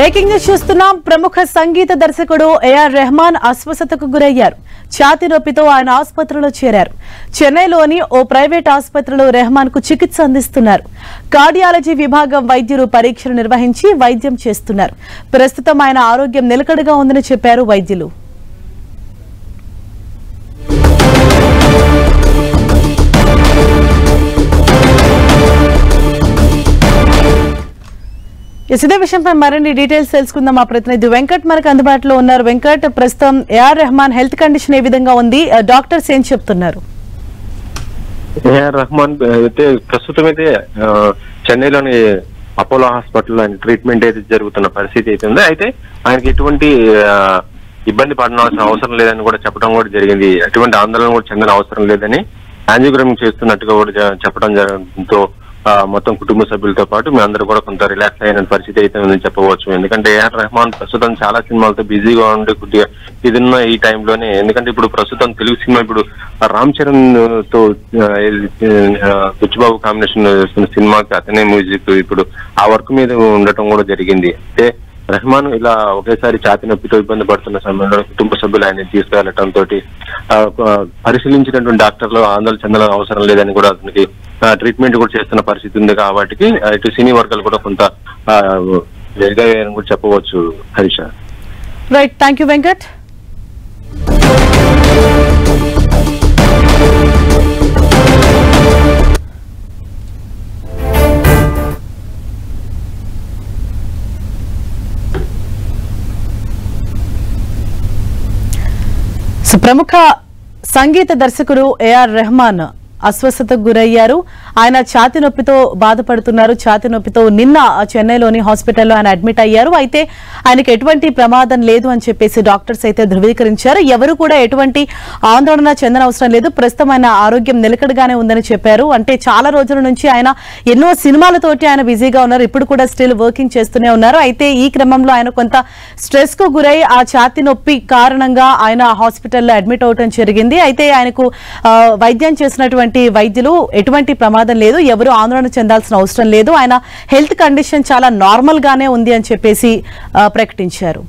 Breaking news చూస్తున్నాం. ప్రముఖ సంగీత దర్శకుడు ఏఆర్ రెహమాన్ అస్వస్థతకు గురయ్యారు. ఛాతీ నొప్పితో ఆయన ఆసుపత్రిలో చేరారు. చెన్నైలోని ఓ ప్రైవేట్ ఆసుపత్రిలో రెహమాన్ కు చికిత్స అందిస్తున్నారు. కార్డియాలజీ విభాగం వైద్యులు పరీక్షలు నిర్వహించి వైద్యం చేస్తున్నారు. ప్రస్తుతం ఆయన ఆరోగ్యం నిలకడగా ఉందని చెప్పారు వైద్యులు. ఇదే విషయంపై మరిన్ని డీటెయిల్స్ తెలుసుకుందాం. మా ప్రతినిధి వెంకట్ మనకు అందుబాటులో ఉన్నారు. వెంకట్, ప్రస్తుతం ఏఆర్ రెహమాన్ హెల్త్ కండిషన్ ఏ విధంగా ఉంది? డాక్టర్స్ ఏం చెప్తున్నారు? ఏఆర్ రెహమాన్ అయితే ప్రస్తుతం అయితే చెన్నైలోని అపోలో హాస్పిటల్లో ఆయన ట్రీట్మెంట్ అయితే జరుగుతున్న పరిస్థితి అయితే ఉంది. అయితే ఆయనకి ఎటువంటి ఇబ్బంది పడాల్సిన అవసరం లేదని కూడా చెప్పడం కూడా జరిగింది. ఎటువంటి ఆందోళన కూడా చెందిన అవసరం లేదని యాంజియోగ్రామ్ చేస్తున్నట్టుగా కూడా చెప్పడం జరగడంతో మొత్తం కుటుంబ సభ్యులతో పాటు మీ అందరూ కూడా కొంత రిలాక్స్ అయిన పరిస్థితి అయితే ఉందని చెప్పవచ్చు. ఎందుకంటే ఏఆర్ రెహమాన్ ప్రస్తుతం చాలా సినిమాలతో బిజీగా ఉండే కొద్దిగా ఇదిన్న ఈ టైంలోనే, ఎందుకంటే ఇప్పుడు ప్రస్తుతం తెలుగు సినిమా ఇప్పుడు రామ్ చరణ్ తో బుచ్చిబాబు కాంబినేషన్ చేస్తున్న సినిమాకి అతనే మ్యూజిక్ ఇప్పుడు ఆ వర్క్ మీద ఉండటం కూడా జరిగింది. అంటే రెహమాన్ ఇలా ఒకేసారి ఛాతీ నొప్పితో ఇబ్బంది పడుతున్న సమయంలో కుటుంబ సభ్యులు ఆయన తీసుకెళ్లటంతో పరిశీలించినటువంటి డాక్టర్లు ఆందోళన చెందాల్సిన అవసరం లేదని కూడా అతనికి ట్రీట్మెంట్ కూడా చేస్తున్న పరిస్థితి ఉంది. కాబట్టి ఇటు సినీ వర్గాలు కూడా కొంత ఎదుగయ్యారని కూడా చెప్పవచ్చు. Harisha. Right, thank you Venkat. ప్రముఖ సంగీత దర్శకుడు ఏఆర్ రెహమాన్ అస్వస్థతకు గురయ్యారు. ఆయన ఛాతీ నొప్పితో బాధపడుతున్నారు. ఛాతీ నొప్పితో నిన్న చెన్నైలోని హాస్పిటల్లో ఆయన అడ్మిట్ అయ్యారు. అయితే ఆయనకు ఎటువంటి ప్రమాదం లేదు అని చెప్పేసి డాక్టర్స్ అయితే ధృవీకరించారు. ఎవరు కూడా ఎటువంటి ఆందోళన చెందన అవసరం లేదు. ప్రస్తుతం ఆయన ఆరోగ్యం నిలకడగానే ఉందని చెప్పారు. అంటే చాలా రోజుల నుంచి ఆయన ఎన్నో సినిమాలతోటి ఆయన బిజీగా ఉన్నారు. ఇప్పుడు కూడా స్టిల్ వర్కింగ్ చేస్తూనే ఉన్నారు. అయితే ఈ క్రమంలో ఆయన కొంత స్ట్రెస్ కు గురై ఆ ఛాతీ నొప్పి కారణంగా ఆయన హాస్పిటల్లో అడ్మిట్ అవడం జరిగింది. అయితే ఆయనకు వైద్యం చేసినటువంటి వైద్యులు ఎటువంటి ప్రమాదం లేదు, ఎవరు ఆందోళన చెందాల్సిన అవసరం లేదు, ఆయన హెల్త్ కండిషన్ చాలా నార్మల్ గానే ఉంది అని చెప్పేసి ప్రకటించారు.